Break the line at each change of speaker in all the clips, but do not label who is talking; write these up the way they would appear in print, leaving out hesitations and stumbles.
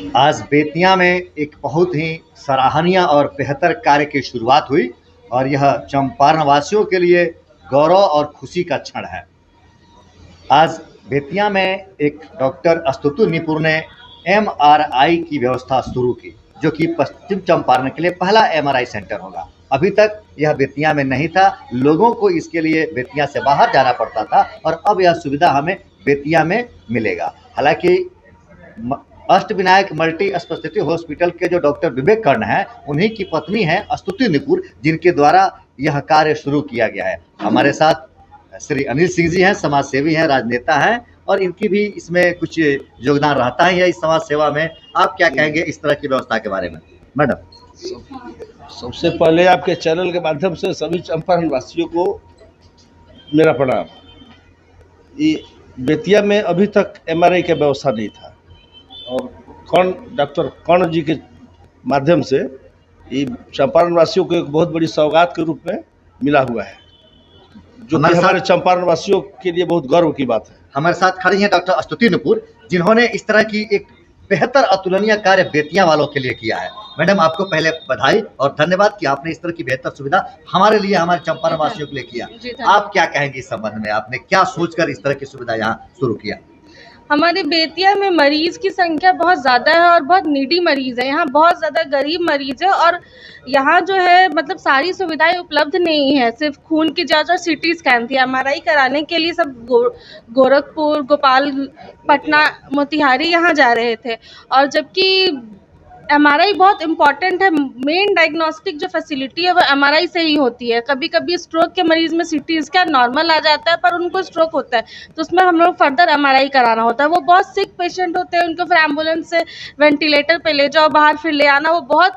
आज बेतिया में एक बहुत ही सराहनीय और बेहतर कार्य की शुरुआत हुई और यह चंपारण वासियों के लिए गौरव और खुशी का क्षण है। आज बेतिया में एक डॉक्टर स्तुति निपुण ने एमआरआई की व्यवस्था शुरू की, जो कि पश्चिम चंपारण के लिए पहला एमआरआई सेंटर होगा। अभी तक यह बेतिया में नहीं था, लोगों को इसके लिए बेतिया से बाहर जाना पड़ता था और अब यह सुविधा हमें बेतिया में मिलेगा। हालांकि अष्टविनायक मल्टी स्पेशलिटी हॉस्पिटल के जो डॉक्टर विवेक कर्ण हैं, उन्हीं की पत्नी हैं स्तुति निपुण, जिनके द्वारा यह कार्य शुरू किया गया है। हमारे साथ श्री अनिल सिंह जी हैं, समाज सेवी हैं, राजनेता हैं और इनकी भी इसमें कुछ योगदान रहता है इस समाज सेवा में। आप क्या कहेंगे इस तरह की व्यवस्था के बारे में, मैडम?
सबसे पहले आपके चैनल के माध्यम से सभी चंपारण वासियों को मेरा प्रणाम। ये बेतिया में अभी तक एमआरआई का व्यवस्था नहीं था और डॉक्टर कर्ण जी के माध्यम से ये चंपारण वासियों को एक बहुत बड़ी सौगात के रूप में मिला हुआ है, जो कि हमारे चंपारण वासियों के लिए बहुत गर्व की बात है।
हमारे साथ खड़ी हैं डॉक्टर स्तुति निपुण, जिन्होंने इस तरह की एक बेहतर अतुलनीय कार्य बेतिया वालों के लिए किया है। मैडम, आपको पहले बधाई और धन्यवाद कि आपने इस तरह की बेहतर सुविधा हमारे लिए, हमारे चंपारण वासियों के लिए किया। आप क्या कहेंगे इस संबंध में? आपने क्या सोचकर इस तरह की सुविधा यहाँ शुरू किया?
हमारे बेतिया में मरीज की संख्या बहुत ज़्यादा है और बहुत नीडी मरीज है। यहाँ बहुत ज़्यादा गरीब मरीज है और यहाँ जो है मतलब सारी सुविधाएं उपलब्ध नहीं है। सिर्फ खून की जांच और सिटी स्कैन थी। एमआरआई कराने के लिए सब गोरखपुर, गोपाल, पटना, मोतिहारी यहाँ जा रहे थे और जबकि एमआरआई बहुत इम्पॉर्टेंट है। मेन डायग्नोस्टिक जो फैसिलिटी है वो एमआरआई से ही होती है। कभी कभी स्ट्रोक के मरीज में सिटी स्कैन नॉर्मल आ जाता है पर उनको स्ट्रोक होता है तो उसमें हम लोग फर्दर एमआरआई कराना होता है। वो बहुत सिक पेशेंट होते हैं, उनको फिर एम्बुलेंस से वेंटिलेटर पे ले जाओ, बाहर फिर ले आना, वो बहुत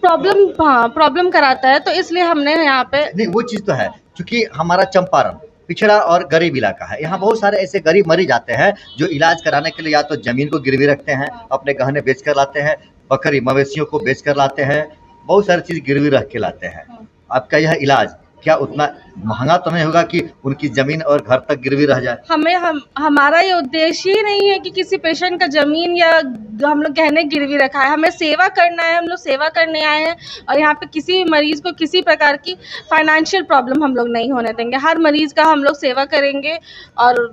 प्रॉब्लम कराता है। तो इसलिए हमने यहाँ पे
नहीं, वो चीज़ तो है, क्योंकि हमारा चंपारण पिछड़ा और गरीब इलाका है। यहाँ बहुत सारे ऐसे गरीब मरीज आते हैं जो इलाज कराने के लिए या तो जमीन को गिरवी रखते हैं, अपने गहने बेच कर लाते हैं, बकरी मवेशियों को बेच कर लाते हैं, बहुत सारी चीज़ गिरवी रख के लाते हैं। आपका यह इलाज क्या उतना महंगा तो नहीं होगा कि उनकी जमीन और घर तक गिरवी रह जाए?
हमारा ये उद्देश्य ही नहीं है कि किसी पेशेंट का जमीन या हम लोग गहने गिरवी रखा है। हमें सेवा करना है, हम लोग सेवा करने आए हैं और यहाँ पे किसी भी मरीज को किसी प्रकार की फाइनेंशियल प्रॉब्लम हम लोग नहीं होने देंगे। हर मरीज का हम लोग सेवा करेंगे और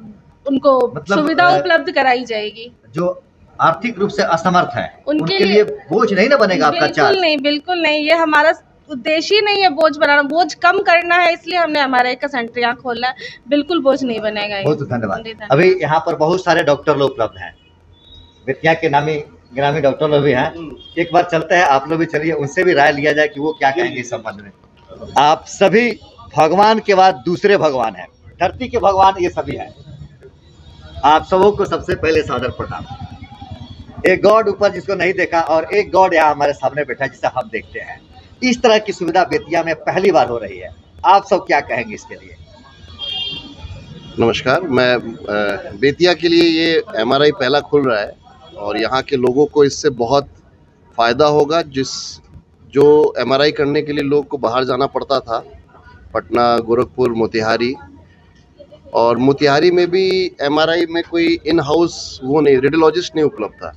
उनको सुविधा उपलब्ध कराई जाएगी।
जो आर्थिक रूप से असमर्थ है उनके लिए बोझ नहीं ना बनेगा आपका चार्ज?
बिल्कुल नहीं, ये हमारा उद्देश्य ही नहीं है बोझ बनाना, बोझ कम करना है, इसलिए हमने एमआरआई का सेंटर यहाँ खोला है। बिल्कुल बोझ नहीं बनेगा।
बहुत धन्यवाद। अभी यहाँ पर बहुत सारे डॉक्टर लोग उपलब्ध हैं, बेतिया के नामी गिरामी डॉक्टर लोग भी हैं। एक बार चलते हैं, आप लोग भी चलिए, उनसे भी राय लिया जाए कि वो क्या कहेंगे इस संबंध में। आप सभी भगवान के बाद दूसरे भगवान हैं, धरती के भगवान ये सभी हैं। आप सबों को सबसे पहले सादर प्रणाम। एक गॉड ऊपर जिसको नहीं देखा और एक गॉड यहाँ हमारे सामने बैठा है जिसे हम देखते हैं। इस तरह की सुविधा बेतिया में पहली बार हो रही है। आप सब क्या कहेंगे इसके लिए?
नमस्कार, मैं बेतिया के लिए ये एमआरआई पहला खुल रहा है और यहाँ के लोगों को इससे बहुत फ़ायदा होगा। जो एमआरआई करने के लिए लोग को बाहर जाना पड़ता था, पटना, गोरखपुर, मोतिहारी, और मोतिहारी में भी एमआरआई में कोई इन हाउस वो नहीं, रेडियोलॉजिस्ट नहीं उपलब्ध था।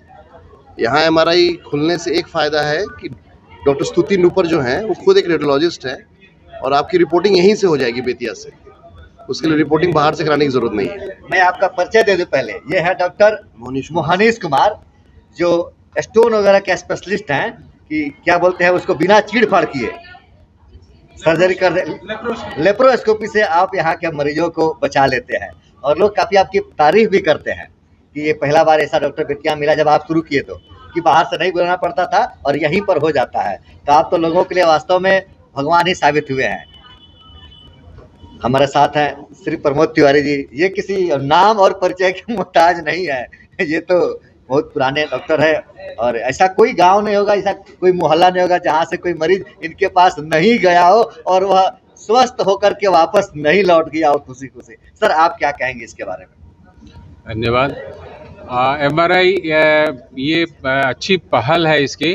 यहाँ एमआरआई खुलने से एक फ़ायदा है कि डॉक्टर स्तुति निपुण जो हैं वो खुद एक रेडियोलॉजिस्ट है और आपकी रिपोर्टिंग यहीं से हो जाएगी बेतिया से। उसके लिए रिपोर्टिंग बाहर से कराने की जरूरत नहीं है।
मैं आपका परिचय दे दूं पहले। ये है डॉक्टर मोहनीश कुमार, जो स्टोन वगैरह के स्पेशलिस्ट हैं, कि क्या बोलते हैं उसको, बिना चीड़ फाड़ किए सर्जरी कर दे, लेप्रोस्कोपी से आप यहाँ के मरीजों को बचा लेते हैं और लोग काफ़ी आपकी तारीफ भी करते हैं कि ये पहला बार ऐसा डॉक्टर बेतिया मिला जब आप शुरू किए तो, कि बाहर से नहीं बुलाना पड़ता था और यहीं पर हो जाता है। तो आप तो लोगों के लिए वास्तव में भगवान ही साबित हुए हैं। हमारे साथ हैं श्री प्रमोद तिवारी जी। ये किसी नाम और परिचय के मोहताज नहीं है, ये तो बहुत पुराने डॉक्टर है और ऐसा कोई गांव नहीं होगा, ऐसा कोई मोहल्ला नहीं होगा जहां से कोई मरीज इनके पास नहीं गया हो और वह स्वस्थ होकर के वापस नहीं लौट गया हो खुशी खुशी। सर, आप क्या कहेंगे इसके बारे में?
धन्यवाद। एमआरआई ये अच्छी पहल है इसकी,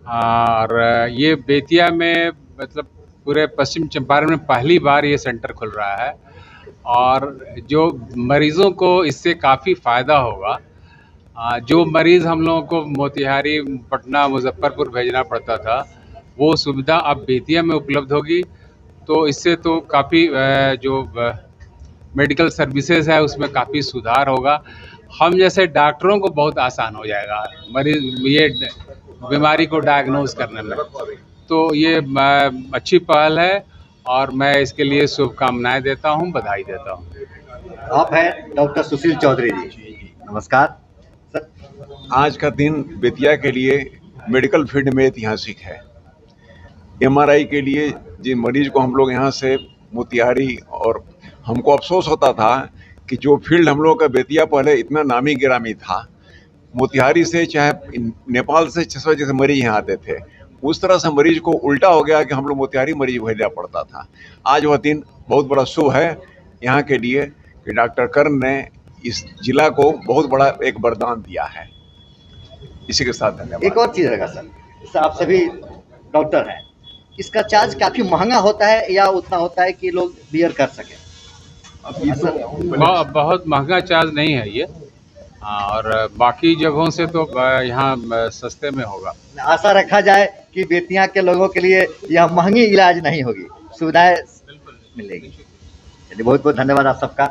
और ये बेतिया में मतलब पूरे पश्चिम चंपारण में पहली बार ये सेंटर खुल रहा है और जो मरीज़ों को इससे काफ़ी फ़ायदा होगा। जो मरीज़ हम लोगों को मोतिहारी, पटना, मुजफ्फरपुर भेजना पड़ता था, वो सुविधा अब बेतिया में उपलब्ध होगी। तो इससे तो काफ़ी जो मेडिकल सर्विसेज है उसमें काफ़ी सुधार होगा। हम जैसे डॉक्टरों को बहुत आसान हो जाएगा मरीज ये बीमारी को डायग्नोज करने में। तो ये अच्छी पहल है और मैं इसके लिए शुभकामनाएं देता हूं, बधाई देता हूं।
आप हैं डॉक्टर सुशील चौधरी जी, नमस्कार सर।
आज का दिन बेतिया के लिए मेडिकल फील्ड में ऐतिहासिक है। एमआरआई के लिए जिन मरीज को हम लोग यहाँ से मोतिहारी, और हमको अफसोस होता था कि जो फील्ड हम लोग का बेतिया पहले इतना नामी गिरामी था, मोतिहारी से चाहे नेपाल से 600 जैसे मरीज यहाँ आते थे, उस तरह से मरीज को उल्टा हो गया कि हम लोग मोतिहारी मरीज भेजना पड़ता था। आज वह दिन बहुत बड़ा शुभ है यहाँ के लिए कि डॉक्टर कर्ण ने इस जिला को बहुत बड़ा एक वरदान दिया है। इसी के साथ धन्यवाद।
एक और चीज़ रहेगा सर, आप सभी डॉक्टर हैं, इसका चार्ज काफ़ी महंगा होता है या उतना होता है कि लोग बियर कर सकें?
बहुत महंगा चार्ज नहीं है ये, और बाकी जगहों से तो यहाँ सस्ते में होगा।
आशा रखा जाए कि बेतिया के लोगों के लिए यह महंगी इलाज नहीं होगी, सुविधाएं मिलेगी। चलिए, बहुत बहुत धन्यवाद आप सबका।